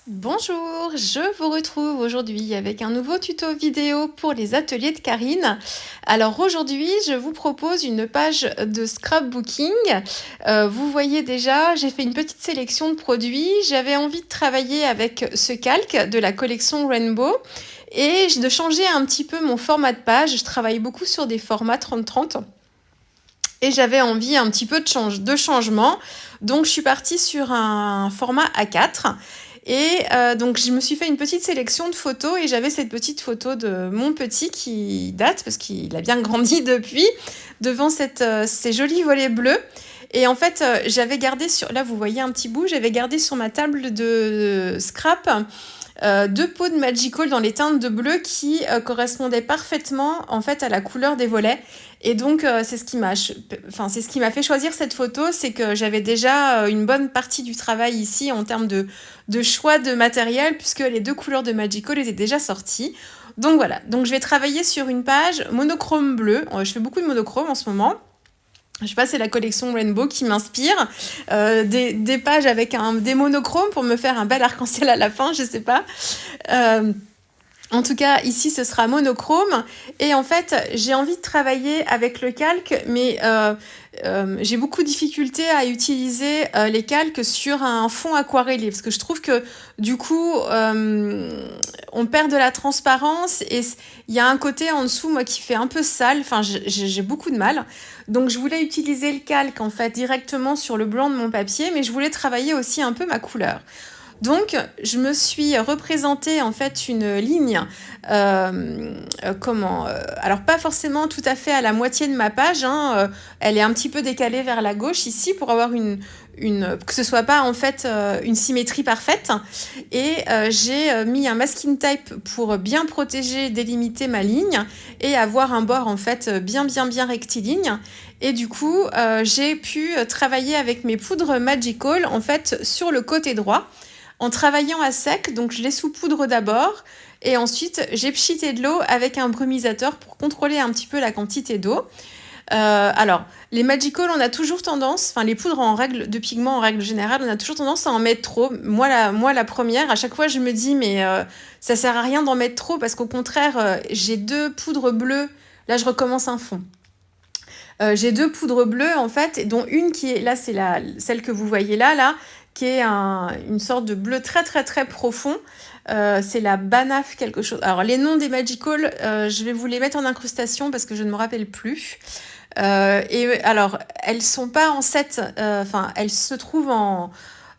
Bonjour, je vous retrouve aujourd'hui avec un nouveau tuto vidéo pour les ateliers de Karine. Alors aujourd'hui, je vous propose une page de scrapbooking. Vous voyez déjà, j'ai fait une petite sélection de produits. J'avais envie de travailler avec ce calque de la collection Rainbow et de changer un petit peu mon format de page. Je travaille beaucoup sur des formats 30-30 et j'avais envie un petit peu de changement. Donc je suis partie sur un format A4. Et donc, je me suis fait une petite sélection de photos et j'avais cette petite photo de mon petit qui date parce qu'il a bien grandi depuis, devant ces jolis volets bleus. Et en fait, j'avais gardé là vous voyez un petit bout, j'avais gardé sur ma table de scrap deux pots de Magical dans les teintes de bleu qui correspondaient parfaitement en fait à la couleur des volets. Et donc c'est ce qui m'a fait choisir cette photo, c'est que j'avais déjà une bonne partie du travail ici en termes de choix de matériel, puisque les deux couleurs de Magical étaient déjà sorties. Donc voilà, donc je vais travailler sur une page monochrome bleu. Je fais beaucoup de monochrome en ce moment. Je sais pas, c'est la collection Rainbow qui m'inspire. Des pages avec des monochromes pour me faire un bel arc-en-ciel à la fin, je sais pas. En tout cas, ici, ce sera monochrome. Et en fait, j'ai envie de travailler avec le calque, mais j'ai beaucoup de difficultés à utiliser les calques sur un fond aquarellé, parce que je trouve que du coup, on perd de la transparence et il y a un côté en dessous, moi, qui fait un peu sale. Enfin, j'ai beaucoup de mal. Donc, je voulais utiliser le calque, en fait, directement sur le blanc de mon papier, mais je voulais travailler aussi un peu ma couleur. Donc, je me suis représentée en fait une ligne, alors pas forcément tout à fait à la moitié de ma page, hein, elle est un petit peu décalée vers la gauche ici pour avoir que ce soit pas en fait une symétrie parfaite. Et j'ai mis un masking tape pour bien protéger, délimiter ma ligne et avoir un bord en fait bien rectiligne. Et du coup, j'ai pu travailler avec mes poudres Magical en fait sur le côté droit en travaillant à sec. Donc je les saupoudre d'abord et ensuite j'ai pchité de l'eau avec un brumisateur pour contrôler un petit peu la quantité d'eau. Alors, les Magical, on a toujours tendance, enfin les poudres de pigments en règle générale, on a toujours tendance à en mettre trop. Moi, la première, à chaque fois, je me dis, mais ça sert à rien d'en mettre trop parce qu'au contraire, j'ai deux poudres bleues. Là, je recommence un fond. J'ai deux poudres bleues en fait, dont une qui est là, c'est celle que vous voyez là, qui est une sorte de bleu très profond. C'est la Banaf quelque chose. Alors les noms des Magical, je vais vous les mettre en incrustation parce que je ne me rappelle plus. Et alors elles sont pas en set, elles se trouvent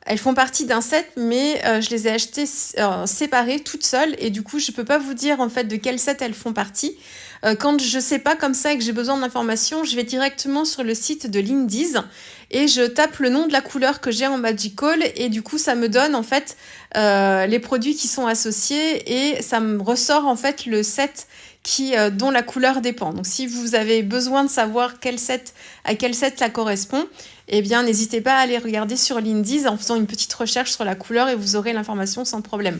elles font partie d'un set, mais je les ai achetées séparées, toutes seules, et du coup, je peux pas vous dire en fait de quel set elles font partie. Quand je sais pas comme ça et que j'ai besoin d'informations, je vais directement sur le site de l'Indies et je tape le nom de la couleur que j'ai en Magical et du coup, ça me donne en fait les produits qui sont associés et ça me ressort en fait le set dont la couleur dépend. Donc, si vous avez besoin de savoir à quel set ça correspond, eh bien, n'hésitez pas à aller regarder sur l'Indies en faisant une petite recherche sur la couleur et vous aurez l'information sans problème.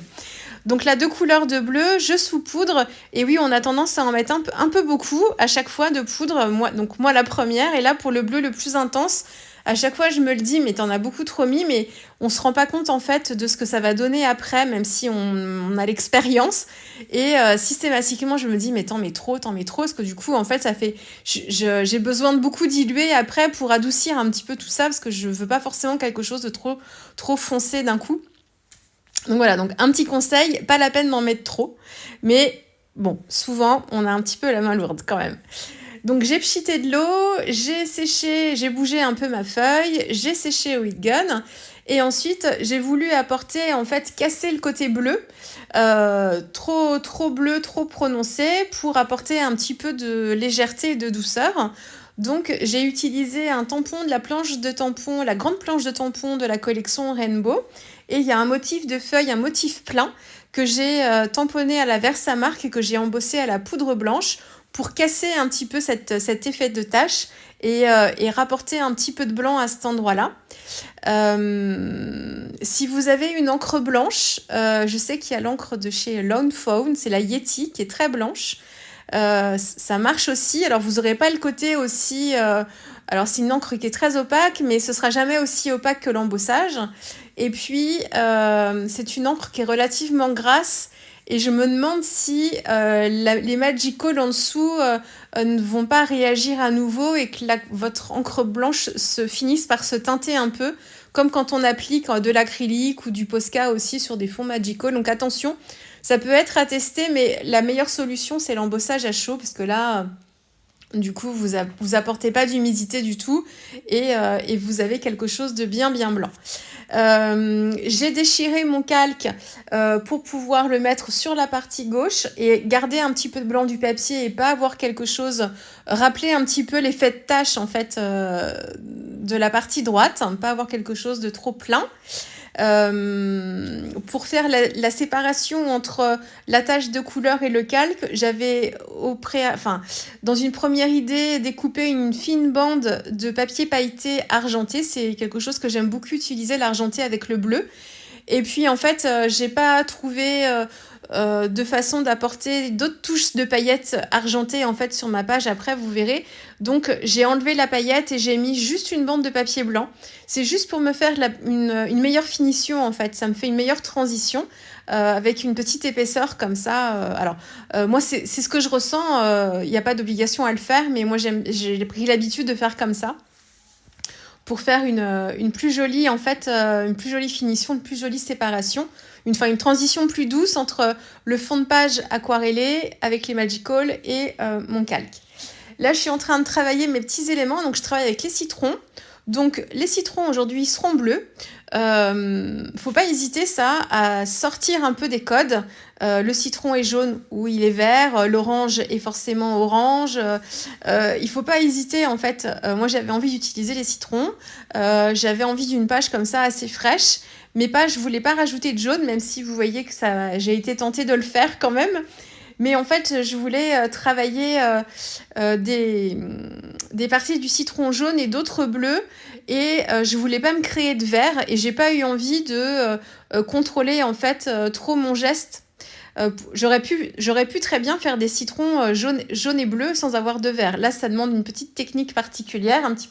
Donc là, deux couleurs de bleu, je saupoudre. Et oui, on a tendance à en mettre un peu beaucoup à chaque fois de poudre. Moi, la première. Et là, pour le bleu le plus intense, à chaque fois, je me le dis, mais t'en as beaucoup trop mis. Mais on se rend pas compte, en fait, de ce que ça va donner après, même si on a l'expérience. Et systématiquement, je me dis, mais t'en mets trop. Parce que du coup, en fait, j'ai besoin de beaucoup diluer après pour adoucir un petit peu tout ça. Parce que je veux pas forcément quelque chose de trop foncé d'un coup. Donc voilà, donc un petit conseil, pas la peine d'en mettre trop, mais bon, souvent on a un petit peu la main lourde quand même. Donc j'ai pchité de l'eau, j'ai séché, j'ai bougé un peu ma feuille, j'ai séché au heat gun et ensuite j'ai voulu casser le côté bleu, trop bleu, trop prononcé pour apporter un petit peu de légèreté et de douceur. Donc j'ai utilisé un tampon de la grande planche de tampon de la collection Rainbow. Et il y a un motif de feuille, un motif plein que j'ai tamponné à la Versamark et que j'ai embossé à la poudre blanche pour casser un petit peu cet effet de tache et rapporter un petit peu de blanc à cet endroit-là. Si vous avez une encre blanche, je sais qu'il y a l'encre de chez Lone Fawn, c'est la Yeti qui est très blanche. Ça marche aussi. Alors vous n'aurez pas le côté aussi... alors c'est une encre qui est très opaque, mais ce sera jamais aussi opaque que l'embossage. Et puis, c'est une encre qui est relativement grasse. Et je me demande si les Magical en dessous ne vont pas réagir à nouveau et que votre encre blanche se finisse par se teinter un peu, comme quand on applique de l'acrylique ou du Posca aussi sur des fonds Magical. Donc attention, ça peut être à tester, mais la meilleure solution, c'est l'embossage à chaud, parce que là, du coup, vous apportez pas d'humidité du tout et vous avez quelque chose de bien, bien blanc. J'ai déchiré mon calque pour pouvoir le mettre sur la partie gauche et garder un petit peu de blanc du papier et pas avoir quelque chose, rappeler un petit peu l'effet de tache en fait de la partie droite, hein, pas avoir quelque chose de trop plein. Pour faire la séparation entre la tache de couleur et le calque, j'avais dans une première idée découpé une fine bande de papier pailleté argenté. C'est quelque chose que j'aime beaucoup utiliser, l'argenté avec le bleu. Et puis en fait, j'ai pas trouvé de façon d'apporter d'autres touches de paillettes argentées en fait sur ma page. Après, vous verrez. Donc j'ai enlevé la paillette et j'ai mis juste une bande de papier blanc. C'est juste pour me faire une meilleure finition en fait. Ça me fait une meilleure transition avec une petite épaisseur comme ça. Moi, c'est ce que je ressens. Il n'y a pas d'obligation à le faire, mais moi j'ai pris l'habitude de faire comme ça, pour faire une plus jolie une plus jolie finition, une plus jolie séparation, une transition plus douce entre le fond de page aquarellé avec les Magical et mon calque. Là, je suis en train de travailler mes petits éléments, donc je travaille avec les citrons. Donc les citrons aujourd'hui seront bleus. Faut pas hésiter à sortir un peu des codes. Le citron est jaune ou il est vert, l'orange est forcément orange. Il faut pas hésiter en fait. Moi j'avais envie d'utiliser les citrons. J'avais envie d'une page comme ça assez fraîche. Mes pages, je voulais pas rajouter de jaune, même si vous voyez que j'ai été tentée de le faire quand même. Mais en fait, je voulais travailler des parties du citron jaune et d'autres bleus. Et je voulais pas me créer de vert. Et j'ai pas eu envie de contrôler en fait trop mon geste. J'aurais pu très bien faire des citrons jaunes et bleus sans avoir de vert. Là, ça demande une petite technique particulière, un petit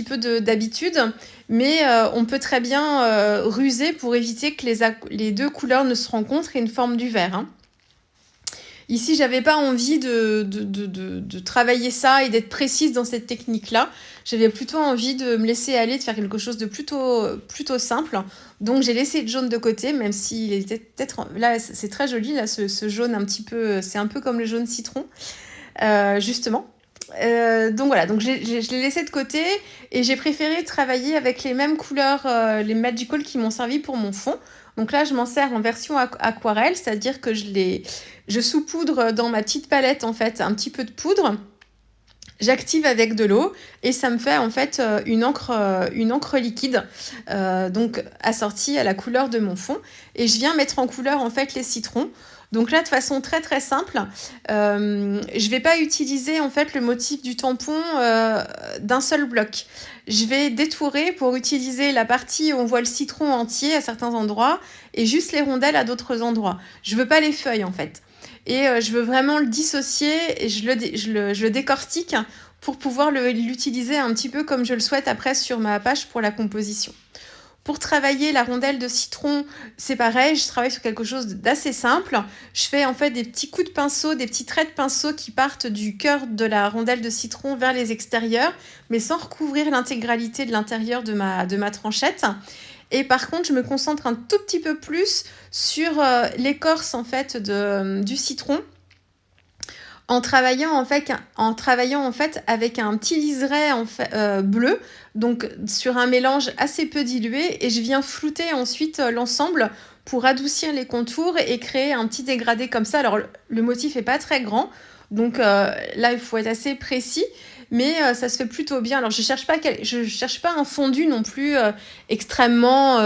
peu d'habitude. Mais on peut très bien ruser pour éviter que les deux couleurs ne se rencontrent et ne forment du vert, hein. Ici, j'avais pas envie de travailler ça et d'être précise dans cette technique-là. J'avais plutôt envie de me laisser aller, de faire quelque chose de plutôt simple. Donc, j'ai laissé le jaune de côté, même s'il était peut-être... Là, c'est très joli, là, ce jaune un petit peu... C'est un peu comme le jaune citron, justement. Donc voilà, je l'ai laissé de côté et j'ai préféré travailler avec les mêmes couleurs, les Magical qui m'ont servi pour mon fond. Donc là, je m'en sers en version aquarelle, c'est-à-dire que je saupoudre dans ma petite palette en fait un petit peu de poudre. J'active avec de l'eau et ça me fait en fait une encre liquide, donc assortie à la couleur de mon fond. Et je viens mettre en couleur en fait les citrons. Donc là, de façon très très simple, je vais pas utiliser en fait le motif du tampon d'un seul bloc. Je vais détourer pour utiliser la partie où on voit le citron entier à certains endroits et juste les rondelles à d'autres endroits. Je veux pas les feuilles en fait. Et je veux vraiment le dissocier et je le décortique pour pouvoir l'utiliser un petit peu comme je le souhaite après sur ma page pour la composition. Pour travailler la rondelle de citron, c'est pareil, je travaille sur quelque chose d'assez simple. Je fais en fait des petits coups de pinceau, des petits traits de pinceau qui partent du cœur de la rondelle de citron vers les extérieurs, mais sans recouvrir l'intégralité de l'intérieur de ma tranchette. Et par contre, je me concentre un tout petit peu plus sur l'écorce en fait du citron, en travaillant en fait avec un petit liseré bleu, donc sur un mélange assez peu dilué, et je viens flouter ensuite l'ensemble pour adoucir les contours et créer un petit dégradé comme ça. Alors le motif est pas très grand, donc là il faut être assez précis, mais ça se fait plutôt bien. Alors je cherche pas un fondu non plus extrêmement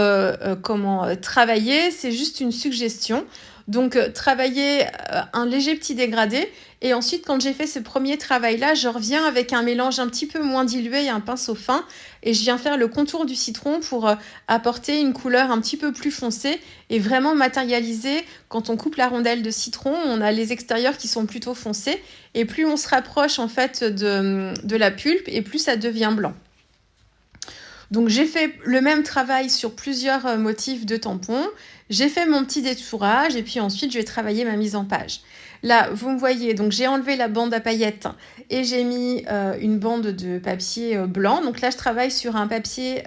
travaillé, c'est juste une suggestion. Donc travailler un léger petit dégradé, et ensuite quand j'ai fait ce premier travail là, je reviens avec un mélange un petit peu moins dilué et un pinceau fin, et je viens faire le contour du citron pour apporter une couleur un petit peu plus foncée et vraiment matérialiser. Quand on coupe la rondelle de citron, on a les extérieurs qui sont plutôt foncés, et plus on se rapproche en fait de la pulpe et plus ça devient blanc. Donc j'ai fait le même travail sur plusieurs motifs de tampons. J'ai fait mon petit détourage et puis ensuite je vais travailler ma mise en page. Là, vous me voyez, donc j'ai enlevé la bande à paillettes et j'ai mis une bande de papier blanc. Donc là, je travaille sur un papier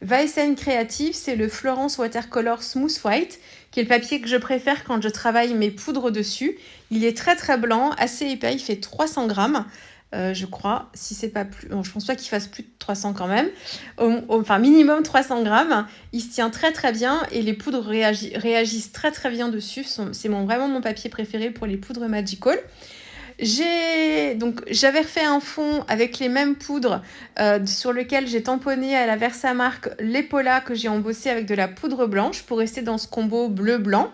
Weissen Creative, c'est le Florence Watercolor Smooth White, qui est le papier que je préfère quand je travaille mes poudres dessus. Il est très très blanc, assez épais, il fait 300 grammes. Je crois, si c'est pas plus, bon, je pense pas qu'il fasse plus de 300 quand même, enfin minimum 300 grammes. Il se tient très très bien et les poudres réagissent très très bien dessus. C'est vraiment mon papier préféré pour les poudres Magical. J'avais refait un fond avec les mêmes poudres sur lequel j'ai tamponné à la Versamark l'épaula que j'ai embossé avec de la poudre blanche pour rester dans ce combo bleu-blanc.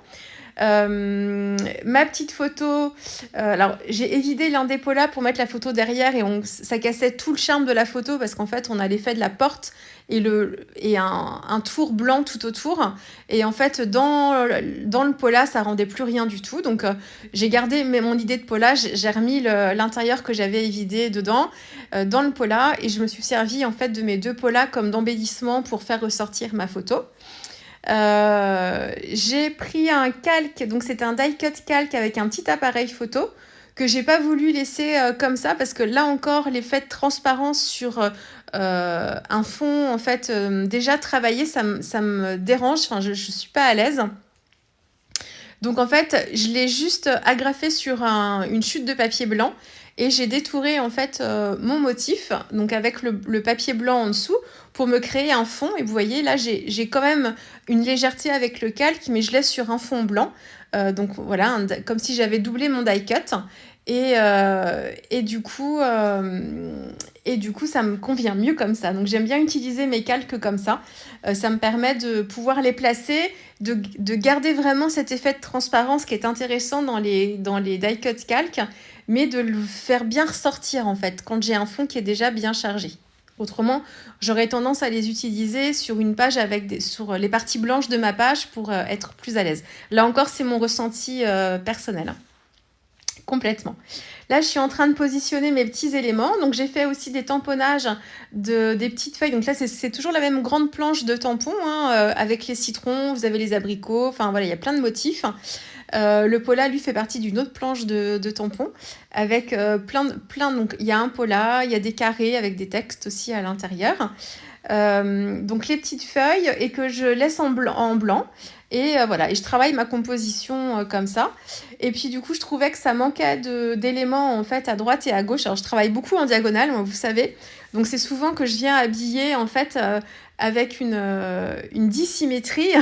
Ma petite photo, alors j'ai évidé l'un des polas pour mettre la photo derrière et ça cassait tout le charme de la photo parce qu'en fait on a l'effet de la porte et un tour blanc tout autour et en fait dans le pola ça rendait plus rien du tout, donc j'ai gardé mon idée de pola, j'ai remis l'intérieur que j'avais évidé dedans dans le pola et je me suis servi en fait de mes 2 polas comme d'embellissement pour faire ressortir ma photo. J'ai pris un calque, donc c'était un die cut calque avec un petit appareil photo que j'ai pas voulu laisser comme ça parce que là encore l'effet de transparence sur un fond en fait déjà travaillé ça me dérange, enfin je suis pas à l'aise. Donc en fait je l'ai juste agrafé sur une chute de papier blanc et j'ai détouré en fait mon motif, donc avec le papier blanc en dessous pour me créer un fond. Et vous voyez là j'ai quand même une légèreté avec le calque, mais je laisse sur un fond blanc. Donc voilà, comme si j'avais doublé mon die cut. Et du coup, ça me convient mieux comme ça. Donc j'aime bien utiliser mes calques comme ça. Ça me permet de pouvoir les placer, de garder vraiment cet effet de transparence qui est intéressant dans les die cut calques, mais de le faire bien ressortir en fait quand j'ai un fond qui est déjà bien chargé. Autrement, j'aurais tendance à les utiliser sur une page sur les parties blanches de ma page pour être plus à l'aise. Là encore, c'est mon ressenti personnel. Complètement. Là, je suis en train de positionner mes petits éléments. Donc, j'ai fait aussi des tamponnages des petites feuilles. Donc là, c'est toujours la même grande planche de tampons avec les citrons. Vous avez les abricots. Enfin, voilà, il y a plein de motifs. Le pola, lui, fait partie d'une autre planche de tampons avec plein. Donc, il y a un pola, il y a des carrés avec des textes aussi à l'intérieur. Donc, les petites feuilles et que je laisse en blanc. Et voilà, et je travaille ma composition comme ça. Et puis du coup, je trouvais que ça manquait d'éléments en fait à droite et à gauche. Alors, je travaille beaucoup en diagonale, moi, vous savez. Donc, c'est souvent que je viens habiller en fait avec une dissymétrie.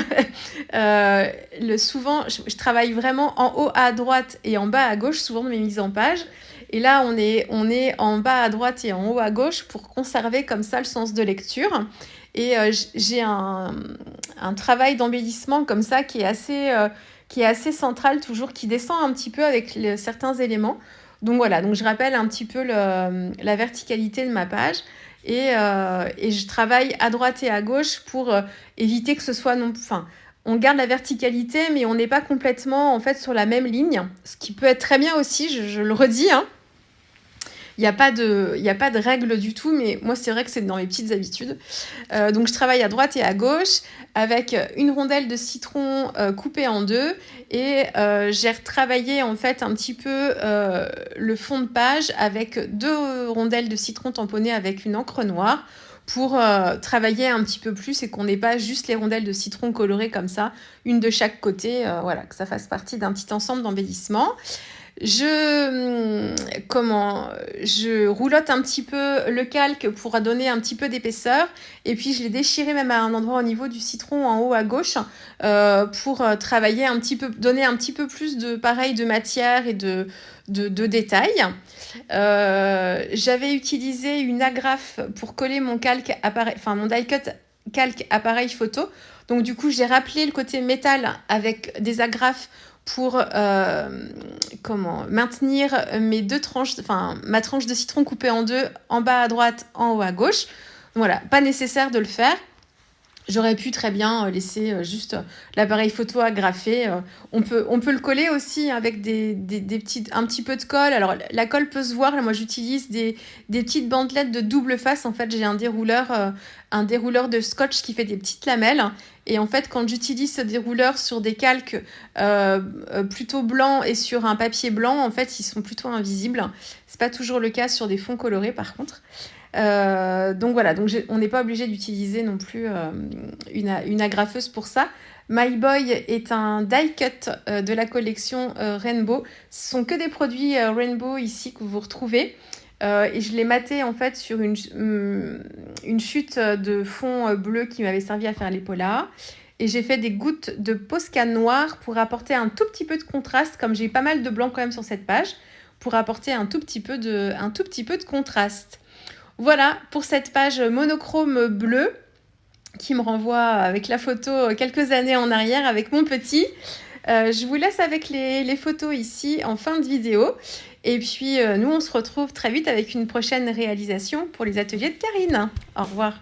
Souvent, je travaille vraiment en haut à droite et en bas à gauche, souvent dans mes mises en page. Et là, on est en bas à droite et en haut à gauche pour conserver comme ça le sens de lecture. Et j'ai un travail d'embellissement comme ça qui est assez central toujours, qui descend un petit peu avec certains éléments. Donc voilà, donc je rappelle un petit peu la verticalité de ma page. Et je travaille à droite et à gauche pour éviter que ce soit enfin, on garde la verticalité, mais on n'est pas complètement en fait sur la même ligne. Ce qui peut être très bien aussi, je le redis, hein. Il n'y a pas de règle du tout, mais moi, c'est vrai que c'est dans mes petites habitudes. Donc, je travaille à droite et à gauche avec une rondelle de citron coupée en 2. Et j'ai retravaillé, en fait, un petit peu le fond de page avec 2 rondelles de citron tamponnées avec une encre noire pour travailler un petit peu plus et qu'on n'ait pas juste les rondelles de citron colorées comme ça, une de chaque côté. Voilà, que ça fasse partie d'un petit ensemble d'embellissement. Je roulotte un petit peu le calque pour donner un petit peu d'épaisseur et puis je l'ai déchiré même à un endroit au niveau du citron en haut à gauche pour travailler un petit peu, donner un petit peu plus de matière et de détails. J'avais utilisé une agrafe pour coller mon mon die cut calque appareil photo. Donc du coup j'ai rappelé le côté métal avec des agrafes pour maintenir mes 2 tranches, enfin ma tranche de citron coupée en 2, en bas à droite, en haut à gauche. Voilà, pas nécessaire de le faire. J'aurais pu très bien laisser juste l'appareil photo agrafé. On peut le coller aussi avec un petit peu de colle. Alors, la colle peut se voir. Là, moi, j'utilise des petites bandelettes de double face. En fait, j'ai un dérouleur de scotch qui fait des petites lamelles. Et en fait, quand j'utilise ce dérouleur sur des calques plutôt blancs et sur un papier blanc, en fait, ils sont plutôt invisibles. C'est pas toujours le cas sur des fonds colorés, par contre. Donc voilà, on n'est pas obligé d'utiliser non plus une agrafeuse pour ça. My Boy est un die cut de la collection Rainbow. Ce sont que des produits Rainbow ici que vous retrouvez. Et je l'ai maté en fait sur une chute de fond bleu qui m'avait servi à faire les polars. Et j'ai fait des gouttes de Posca noir pour apporter un tout petit peu de contraste, comme j'ai pas mal de blanc quand même sur cette page, pour apporter un tout petit peu de contraste. Voilà pour cette page monochrome bleu qui me renvoie avec la photo quelques années en arrière avec mon petit. Je vous laisse avec les photos ici en fin de vidéo. Et puis nous, on se retrouve très vite avec une prochaine réalisation pour les ateliers de Karine. Au revoir.